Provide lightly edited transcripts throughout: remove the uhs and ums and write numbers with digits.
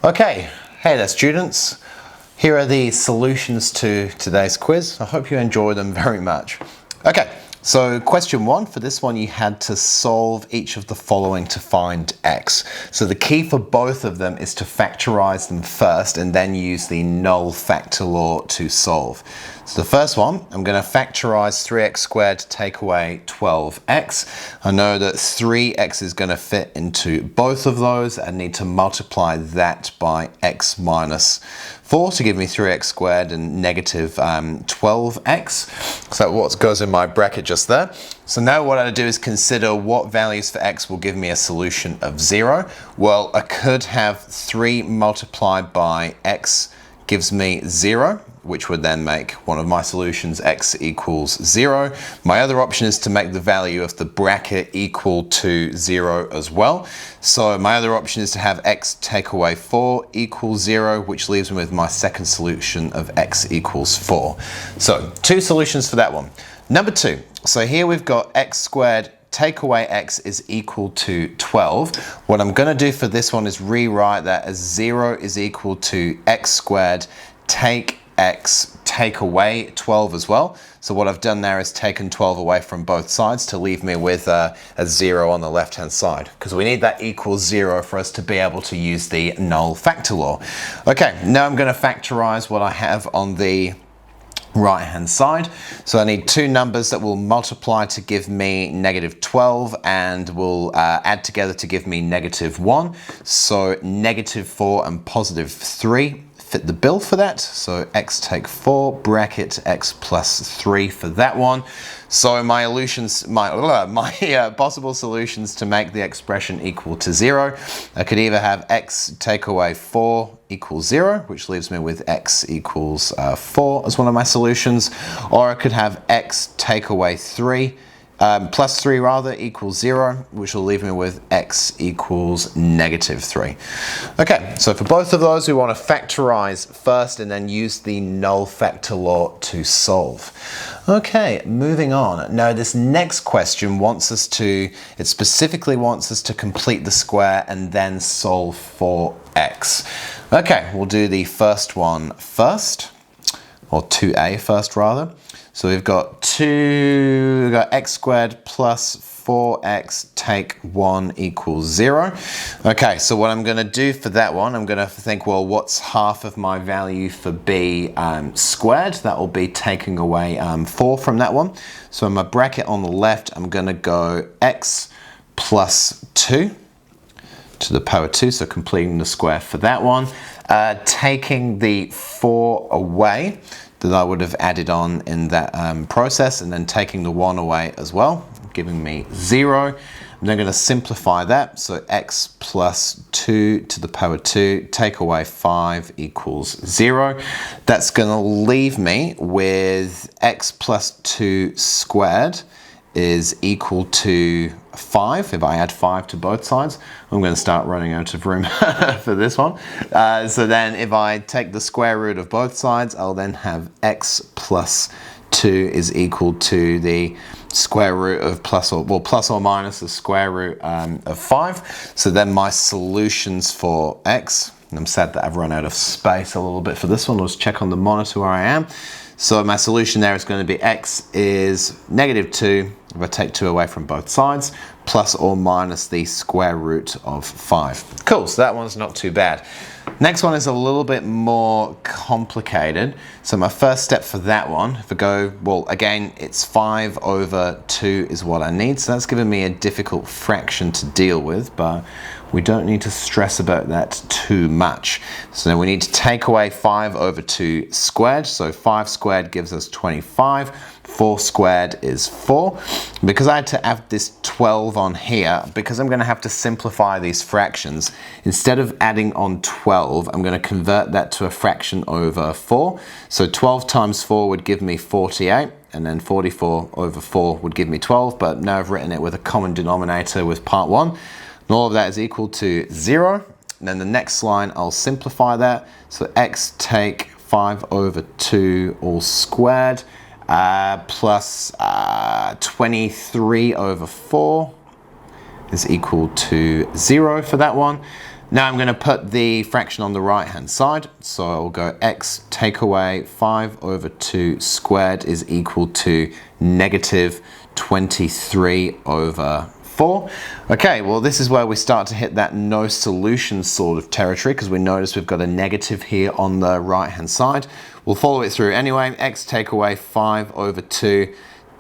Okay, hey there students. Here are the solutions to today's quiz. I hope you enjoy them very much. Okay, so question 1, for this one you had to solve each of the following to find x. So the key for both of them is to factorize them first and then use the null factor law to solve. So the first one, I'm going to factorize 3x squared to take away 12x. I know that 3x is going to fit into both of those. I need to multiply that by x minus 4 to give me 3x squared and negative 12x. So what goes in my bracket just there. So now what I do is consider what values for x will give me a solution of 0. Well, I could have 3 multiplied by x gives me 0, which would then make one of my solutions x equals 0. My other option is to make the value of the bracket equal to 0 as well. So my other option is to have x take away 4 equals 0, which leaves me with my second solution of x equals 4. So 2 solutions for that one. Number 2, so here we've got x squared take away x is equal to 12. What I'm going to do for this one is rewrite that as 0 is equal to x squared take x take away 12 as well. So what I've done there is taken 12 away from both sides to leave me with a 0 on the left hand side, because we need that equals 0 for us to be able to use the null factor law. Okay, now I'm going to factorize what I have on the right hand side. So I need 2 numbers that will multiply to give me negative 12 and will add together to give me negative 1. So negative 4 and positive 3 fit the bill for that. So x take 4 bracket x plus 3 for that one. So my possible solutions to make the expression equal to 0, I could either have x take away 4 equals 0, which leaves me with x equals 4 as one of my solutions, or I could have x take away 3 plus 3 rather equals 0, which will leave me with x equals negative 3. Okay, so for both of those we want to factorize first and then use the null factor law to solve. Okay, moving on. Now this next question specifically wants us to complete the square and then solve for x. Okay, we'll do the first one first, or 2a first rather. So we've got x squared plus 4x take 1 equals 0. Okay, so what I'm going to do for that one, I'm going to think, well, what's half of my value for b squared? That will be taking away 4 from that one. So in my bracket on the left, I'm going to go x plus 2 to the power 2, so completing the square for that one. Taking the 4 away that I would have added on in that process, and then taking the 1 away as well, giving me 0. I'm then going to simplify that, so x plus 2 to the power 2, take away 5 equals 0. That's going to leave me with x plus 2 squared is equal to 5. If I add 5 to both sides, I'm going to start running out of room for this one. So then if I take the square root of both sides, I'll then have x plus 2 is equal to the square root of plus or minus the square root of 5. So then my solutions for x, and I'm sad that I've run out of space a little bit for this one. Let's check on the monitor where I am. So my solution there is going to be x is negative 2, if I take 2 away from both sides, plus or minus the square root of 5. Cool, so that one's not too bad. Next one is a little bit more complicated. So my first step for that one, if I go, well, again, it's 5 over 2 is what I need. So that's giving me a difficult fraction to deal with, but we don't need to stress about that too much. So now we need to take away 5 over 2 squared. So 5 squared gives us 25. 4 squared is 4. Because I had to add this 12 on here, because I'm going to have to simplify these fractions, instead of adding on 12, I'm going to convert that to a fraction over 4. So 12 times 4 would give me 48, and then 44 over 4 would give me 12, but now I've written it with a common denominator with part 1. And all of that is equal to 0. And then the next line, I'll simplify that. So x take 5 over 2 all squared, plus 23 over 4 is equal to 0 for that one. Now I'm going to put the fraction on the right hand side, so I'll go x take away 5 over 2 squared is equal to negative 23 over 4. Okay, well this is where we start to hit that no solution sort of territory, because we notice we've got a negative here on the right hand side. We'll follow it through anyway. X take away 5 over 2.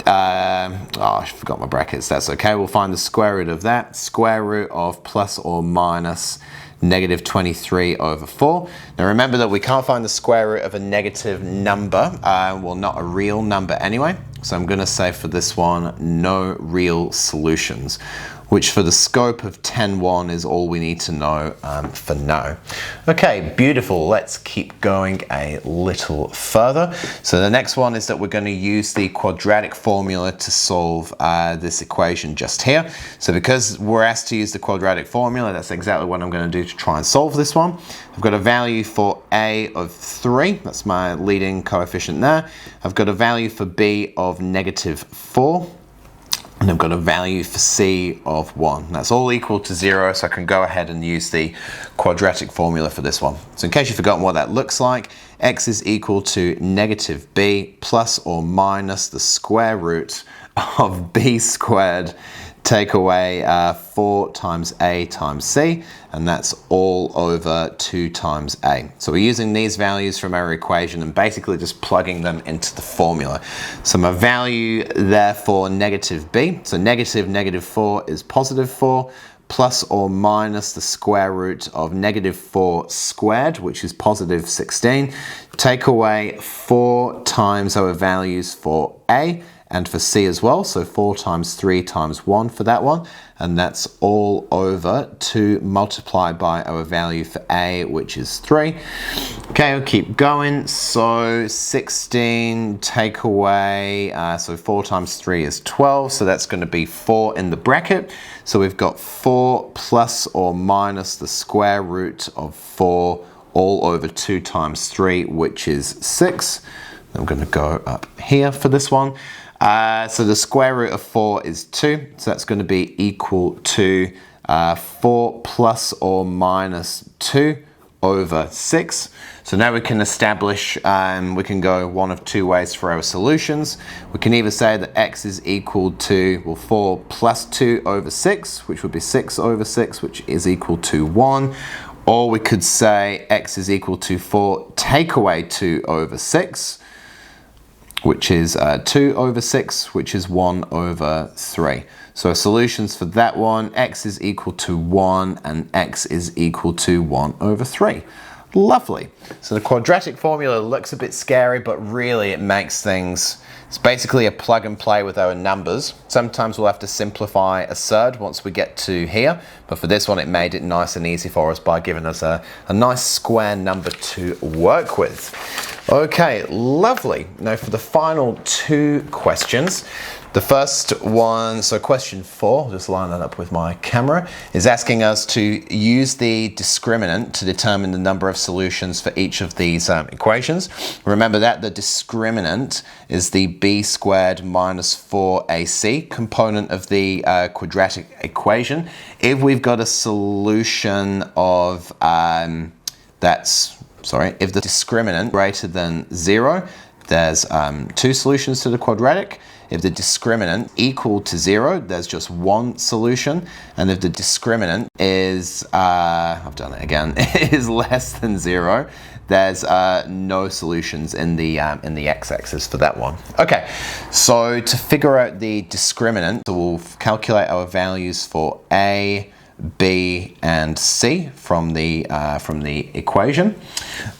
I forgot my brackets, that's okay. We'll find the square root of that. Square root of plus or minus negative 23 over 4. Now remember that we can't find the square root of a negative number, well, not a real number anyway. So I'm going to say for this one, no real solutions, which for the scope of 10.1 is all we need to know for now. Okay, beautiful. Let's keep going a little further. So the next one is that we're going to use the quadratic formula to solve this equation just here. So because we're asked to use the quadratic formula, that's exactly what I'm going to do to try and solve this one. I've got a value for a of 3. That's my leading coefficient there. I've got a value for b of negative 4. And I've got a value for c of 1. That's all equal to 0, so I can go ahead and use the quadratic formula for this one. So in case you've forgotten what that looks like, x is equal to negative b plus or minus the square root of b squared take away 4 times a times c, and that's all over 2 times a. So we're using these values from our equation and basically just plugging them into the formula. So my value there for negative b, so negative 4 is positive 4, plus or minus the square root of negative 4 squared, which is positive 16. Take away 4 times our values for a, and for c as well, so 4 times 3 times 1 for that one, and that's all over 2 multiplied by our value for a, which is 3. Okay, we'll keep going. So 16 take away, so 4 times 3 is 12, so that's going to be 4 in the bracket. So we've got 4 plus or minus the square root of 4 all over 2 times 3, which is 6. I'm going to go up here for this one. So the square root of 4 is 2, so that's going to be equal to 4 plus or minus 2 over 6. So now we can establish, we can go one of two ways for our solutions. We can either say that x is equal to, well, 4 plus 2 over 6, which would be 6 over 6, which is equal to 1. Or we could say x is equal to 4 take away 2 over 6, which is 2 over 6, which is 1 over 3. So solutions for that one, x is equal to 1 and x is equal to 1 over 3. Lovely. So the quadratic formula looks a bit scary, but really it makes things, it's basically a plug and play with our numbers. Sometimes we'll have to simplify a third once we get to here, but for this one it made it nice and easy for us by giving us a nice square number to work with. Okay, lovely. Now for the final two questions. The first one, so question 4, just line that up with my camera, is asking us to use the discriminant to determine the number of solutions for each of these equations. Remember that the discriminant is the b squared minus 4ac component of the quadratic equation. If we've got a solution of, if the discriminant greater than 0, there's 2 solutions to the quadratic. If the discriminant equal to 0, there's just 1 solution. And if the discriminant is, I've done it again, is less than 0, there's no solutions in the x-axis for that one. Okay, so to figure out the discriminant, so we'll calculate our values for a, b, and c from the equation.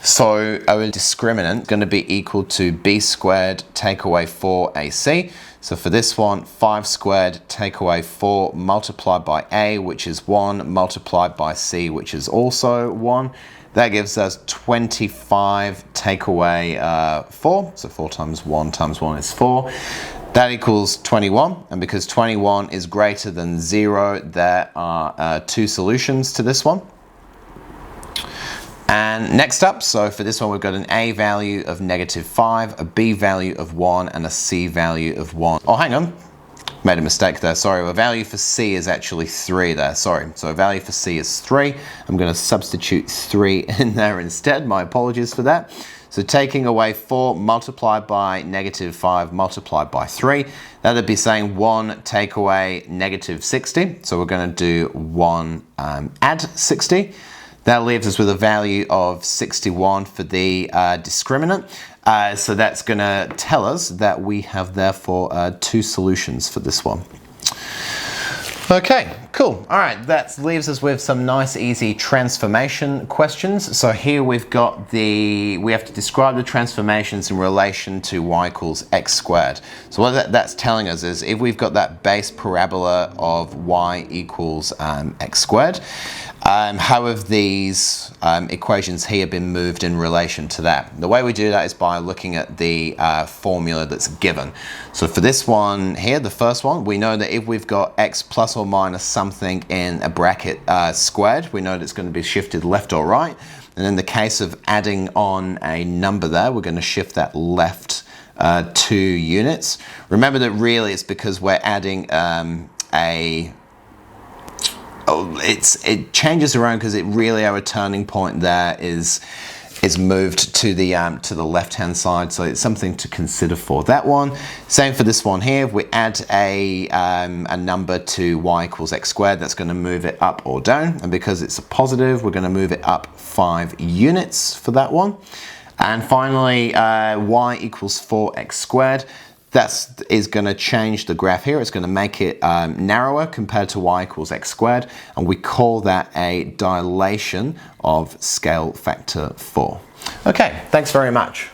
So our discriminant is going to be equal to b squared take away 4ac. So for this one, 5 squared take away 4 multiplied by a, which is 1, multiplied by c, which is also 1. That gives us 25 take away 4. So 4 times 1 is 4. That equals 21, and because 21 is greater than 0, there are 2 solutions to this one. And next up, so for this one we've got an a value of -5, a b value of 1, and a c value of 1. Oh, hang on. made a mistake there, sorry. A value for c is actually 3 there, sorry. So a value for c is 3. I'm going to substitute 3 in there instead. My apologies for that. So taking away 4 multiplied by -5 multiplied by 3, that would be saying 1 take away -60. So we're going to do 1 add 60. That leaves us with a value of 61 for the discriminant. So that's going to tell us that we have therefore 2 solutions for this one. Okay, cool. All right, that leaves us with some nice, easy transformation questions. So here we have to describe the transformations in relation to y equals x squared. So what that's telling us is if we've got that base parabola of y equals x squared, how have these equations here been moved in relation to that? The way we do that is by looking at the formula that's given. So for this one here, the first one, we know that if we've got x plus or minus something in a bracket squared, we know that it's going to be shifted left or right. And in the case of adding on a number there, we're going to shift that left 2 units. Remember that really it's because we're adding it changes around because it really our turning point there is moved to the left hand side, so it's something to consider for that one. Same for this one here. If we add a number to y equals x squared, that's going to move it up or down, and because it's a positive, we're going to move it up 5 units for that one. And finally, y equals 4x squared. That is going to change the graph here. It's going to make it narrower compared to y equals x squared, and we call that a dilation of scale factor 4. Okay, thanks very much.